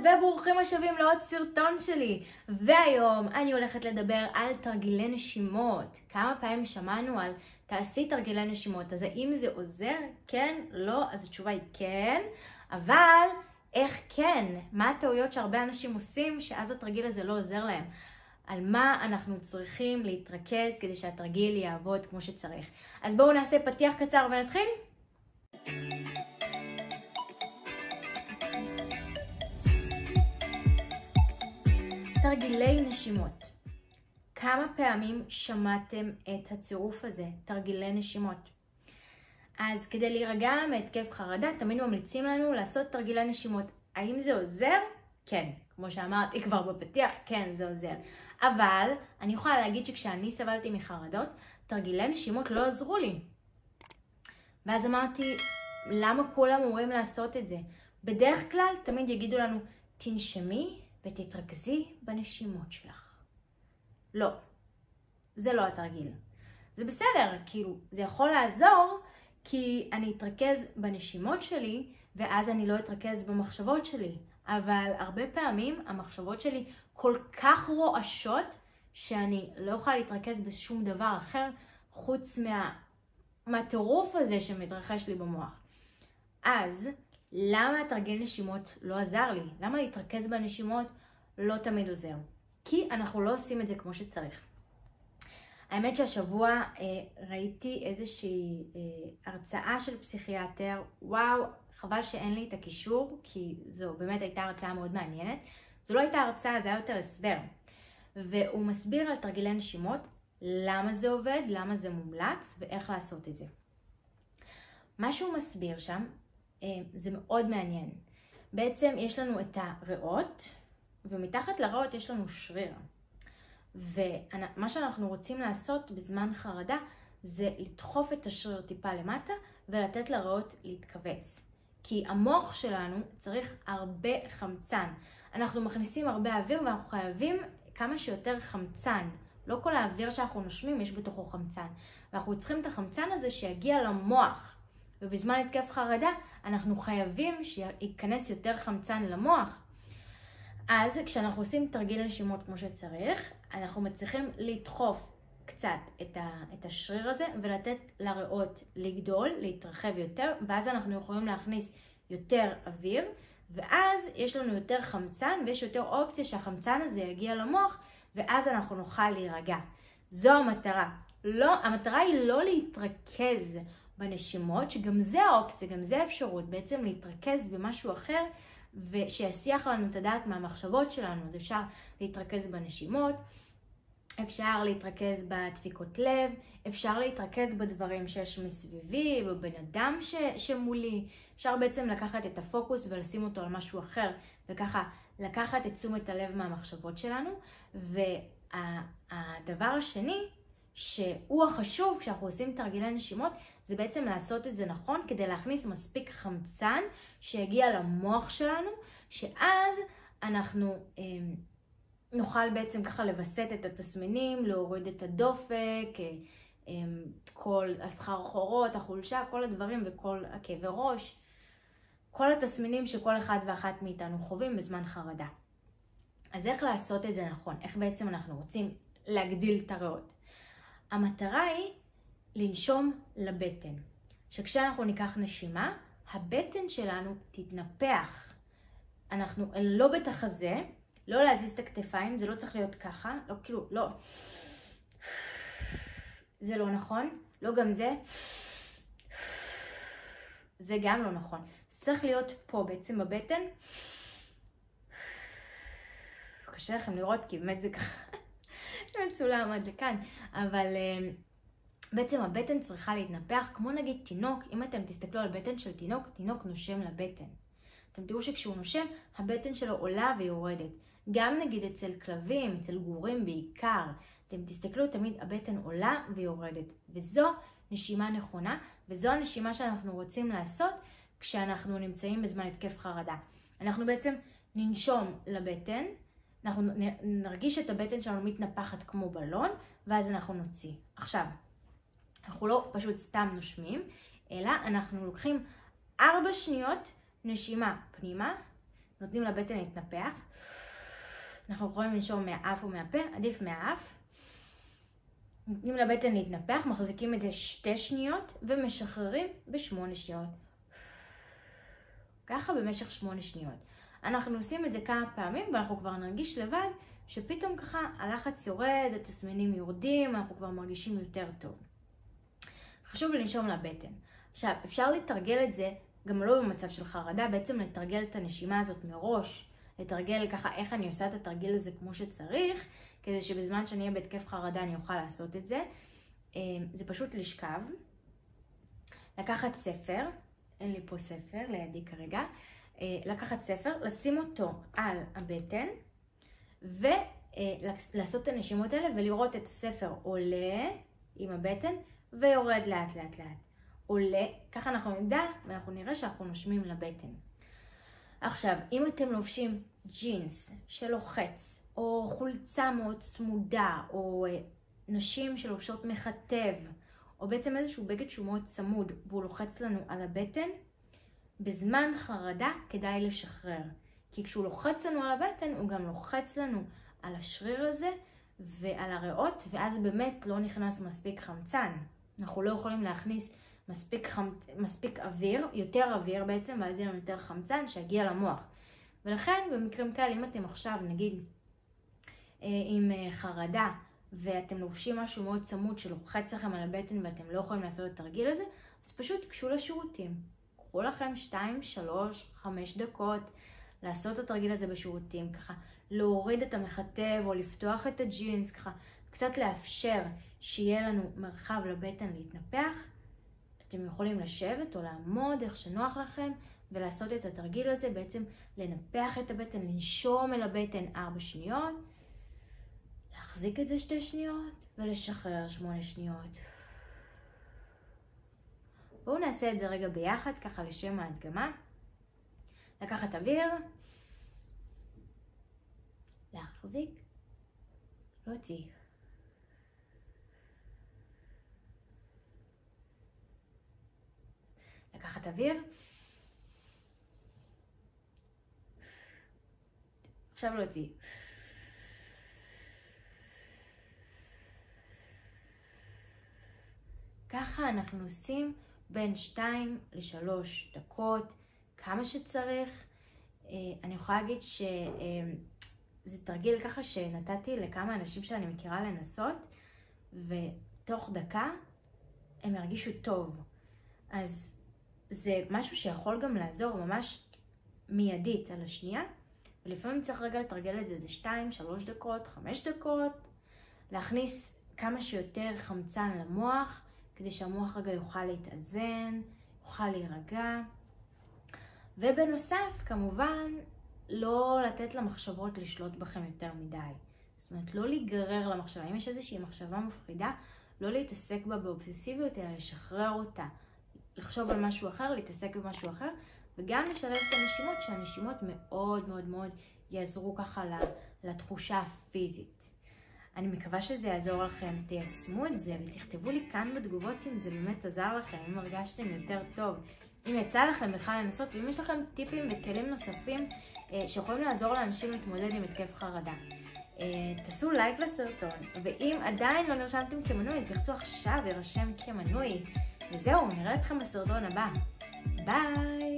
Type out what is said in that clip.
וברוכים השבים לעוד סרטון שלי. והיום אני הולכת לדבר על תרגילי נשימות. כמה פעמים שמענו על תעשי תרגילי נשימות, אז האם זה עוזר? כן? לא? אז התשובה היא כן. אבל איך כן? מה הטעויות שהרבה אנשים עושים שאז התרגיל הזה לא עוזר להם? על מה אנחנו צריכים להתרכז כדי שהתרגיל יעבוד כמו שצריך. אז בואו נעשה פתיח קצר ונתחיל. תרגילי נשימות. כמה פעמים שמעתם את הצירוף הזה, תרגילי נשימות? אז כדי להירגע מהתקף חרדה, תמיד ממליצים לנו לעשות תרגילי נשימות. האם זה עוזר? כן. כמו שאמרתי כבר בפתיח, כן, זה עוזר. אבל אני יכולה להגיד שכשאני סבלתי מחרדות, תרגילי נשימות לא עזרו לי. ואז אמרתי, למה כולם אומרים לעשות את זה? בדרך כלל תמיד יגידו לנו, תנשמי ותתרכזי בנשימות שלך. לא, זה לא התרגיל. זה בסדר, כאילו, זה יכול לעזור, כי אני אתרכז בנשימות שלי, ואז אני לא אתרכז במחשבות שלי. אבל הרבה פעמים המחשבות שלי כל כך רועשות, שאני לא יכולה להתרכז בשום דבר אחר, חוץ מהטירוף הזה שמתרחש לי במוח. אז למה התרגיל נשימות לא עזר לי? למה להתרכז בנשימות לא תמיד עוזר? כי אנחנו לא עושים את זה כמו שצריך. האמת שהשבוע ראיתי איזושהי הרצאה של פסיכיאטר. וואו, חבל שאין לי את הקישור, כי זו באמת הייתה הרצאה מאוד מעניינת. זו לא הייתה הרצאה, זה היה יותר הסבר. והוא מסביר על תרגילי נשימות, למה זה עובד, למה זה מומלץ ואיך לעשות את זה. מה שהוא מסביר שם, זה מאוד מעניין. בעצם יש לנו את הריאות, ומתחת לריאות יש לנו שריר. ומה שאנחנו רוצים לעשות בזמן חרדה, זה לדחוף את השריר טיפה למטה, ולתת לריאות להתכווץ. כי המוח שלנו צריך הרבה חמצן. אנחנו מכניסים הרבה אוויר, ואנחנו חייבים כמה שיותר חמצן. לא כל האוויר שאנחנו נושמים יש בתוכו חמצן. ואנחנו צריכים את החמצן הזה שיגיע למוח. ובזמן התקף חרדה, אנחנו חייבים שייכנס יותר חמצן למוח. אז כשאנחנו עושים תרגיל נשימות כמו שצריך, אנחנו מצליחים לדחוף קצת את השריר הזה, ולתת לריאות לגדול, להתרחב יותר, ואז אנחנו יכולים להכניס יותר אוויר, ואז יש לנו יותר חמצן, ויש יותר אופציה שהחמצן הזה יגיע למוח, ואז אנחנו נוכל להירגע. זו המטרה. לא, המטרה היא לא להתרכז בנשימות, שגם זה האופציה, גם זה האפשרות, בעצם להתרכז במשהו אחר, ושיסיח לנו את הדעת מהמחשבות שלנו. אז אפשר להתרכז בנשימות, אפשר להתרכז בדפיקות לב, אפשר להתרכז בדברים שיש מסביבי, בבן אדם שמולי. אפשר בעצם לקחת את הפוקוס ולשים אותו על משהו אחר, וככה לקחת את תשומת הלב מהמחשבות שלנו. והדבר השני, שהוא החשוב כשאנחנו עושים תרגילי נשימות, זה בעצם לעשות את זה נכון כדי להכניס מספיק חמצן שיגיע למוח שלנו, שאז אנחנו נוכל בעצם ככה לבסט את התסמינים, להוריד את הדופק, את כל הסחרחורות, החולשה, כל הדברים וכל הכאבי ראש, כל התסמינים שכל אחד ואחת מאיתנו חווים בזמן חרדה. אז איך לעשות את זה נכון? איך בעצם אנחנו רוצים להגדיל את הריאות? המטרה היא לנשום לבטן. שכשאנחנו ניקח נשימה, הבטן שלנו תתנפח. אנחנו לא בתחזה, לא להזיז את הכתפיים, זה לא צריך להיות ככה, לא כאילו, לא. זה לא נכון, לא גם זה. זה גם לא נכון. זה צריך להיות פה בעצם בבטן. קשה לכם לראות כי באמת זה ככה. מצולם עד לכאן, אבל בעצם הבטן צריכה להתנפח, כמו נגיד תינוק. אם אתם תסתכלו על בטן של תינוק, תינוק נושם לבטן. אתם תראו שכשהוא נושם, הבטן שלו עולה ויורדת. גם נגיד אצל כלבים, אצל גורים בעיקר, אתם תסתכלו תמיד הבטן עולה ויורדת. וזו נשימה נכונה, וזו הנשימה שאנחנו רוצים לעשות כשאנחנו נמצאים בזמן התקף חרדה. אנחנו בעצם ננשום לבטן, אנחנו נרגיש את הבטן שלנו מתנפחת כמו בלון, ואז אנחנו נוציא. עכשיו, אנחנו לא פשוט סתם נושמים, אלא אנחנו לוקחים 4 שניות נשימה פנימה, נותנים לבטן להתנפח. אנחנו יכולים לנשום מהאף או מהפה, עדיף מהאף. נותנים לבטן להתנפח, מחזיקים את זה 2 שניות ומשחררים ב8 שניות. ככה במשך 8 שניות. אנחנו עושים את זה כמה פעמים ואנחנו כבר נרגיש לבד שפתאום ככה הלחץ יורד, התסמינים יורדים, אנחנו כבר מרגישים יותר טוב. חשוב לנשום לבטן. עכשיו, אפשר לתרגל את זה גם לא במצב של חרדה, בעצם לתרגל את הנשימה הזאת מראש, לתרגל ככה איך אני עושה את התרגיל הזה כמו שצריך, כדי שבזמן שאני אהיה בהתקף חרדה אני אוכל לעשות את זה. זה פשוט לשכב, לקחת ספר, אין לי פה ספר לידי כרגע, לקחת ספר, לשים אותו על הבטן, ולעשות את הנשימות האלה ולראות את הספר עולה עם הבטן ויורד לאט לאט לאט. עולה, ככה אנחנו נדע ואנחנו נראה שאנחנו נושמים לבטן. עכשיו, אם אתם לובשים ג'ינס שלוחץ, או חולצה מאוד צמודה, או נשים שלובשות מכתב, או בעצם איזשהו בגד שהוא מאוד צמוד והוא לוחץ לנו על הבטן, בזמן חרדה כדאי לשחרר. כי כשהוא לוחץ לנו על הבטן, הוא גם לוחץ לנו על השריר הזה ועל הריאות, ואז באמת לא נכנס מספיק חמצן. אנחנו לא יכולים להכניס מספיק אוויר, יותר אוויר בעצם, ואז יהיה לנו יותר חמצן שיגיע למוח. ולכן במקרים כאלה, אם אתם עכשיו נגיד עם חרדה, ואתם לובשים משהו מאוד צמוד שלוחץ לכם על הבטן ואתם לא יכולים לעשות את התרגיל הזה, אז פשוט קשו לשירותים. קחו לכם 2, 3, 5 דקות לעשות את התרגיל הזה בשירותים, ככה להוריד את המכתב או לפתוח את הג'ינס, ככה קצת לאפשר שיהיה לנו מרחב לבטן להתנפח. אתם יכולים לשבת או לעמוד איך שנוח לכם ולעשות את התרגיל הזה, בעצם לנפח את הבטן, לנשום אל הבטן 4 שניות, להחזיק את זה 2 שניות ולשחרר 8 שניות. בואו נעשה את זה רגע ביחד, ככה לשם ההדגמה. לקחת אוויר, להחזיק, להוציא. לקחת אוויר. עכשיו להוציא. ככה אנחנו עושים בין 2 ל-3 דקות, כמה שצריך. אני יכולה להגיד שזה תרגיל ככה שנתתי לכמה אנשים שאני מכירה לנסות, ותוך דקה הם הרגישו טוב. אז זה משהו שיכול גם לעזור ממש מיידית על השנייה, ולפעמים צריך רגע לתרגל את זה 2, 3 דקות, 5 דקות, להכניס כמה שיותר חמצן למוח, כדי שהמוח רגע יוכל להתאזן, יוכל להירגע. ובנוסף, כמובן, לא לתת למחשבות לשלוט בכם יותר מדי. זאת אומרת, לא להיגרר למחשבה. אם יש איזושהי מחשבה מפחידה, לא להתעסק בה באובססיביות, אלא לשחרר אותה. לחשוב על משהו אחר, להתעסק במשהו אחר, וגם לשלב את הנשימות, שהנשימות מאוד מאוד מאוד יעזרו ככה לתחושה הפיזית. אני מקווה שזה יעזור לכם, תיישמו את זה ותכתבו לי כאן בתגובות אם זה באמת עזר לכם, אם הרגשתם יותר טוב, אם יצא לכם בכלל לנסות, ואם יש לכם טיפים וכלים נוספים שיכולים לעזור לאנשים להתמודד עם התקף חרדה. תעשו לייק לסרטון, ואם עדיין לא נרשמתם כמנוי, אז לחצו עכשיו להירשם כמנוי. וזהו, נראה אתכם בסרטון הבא. ביי!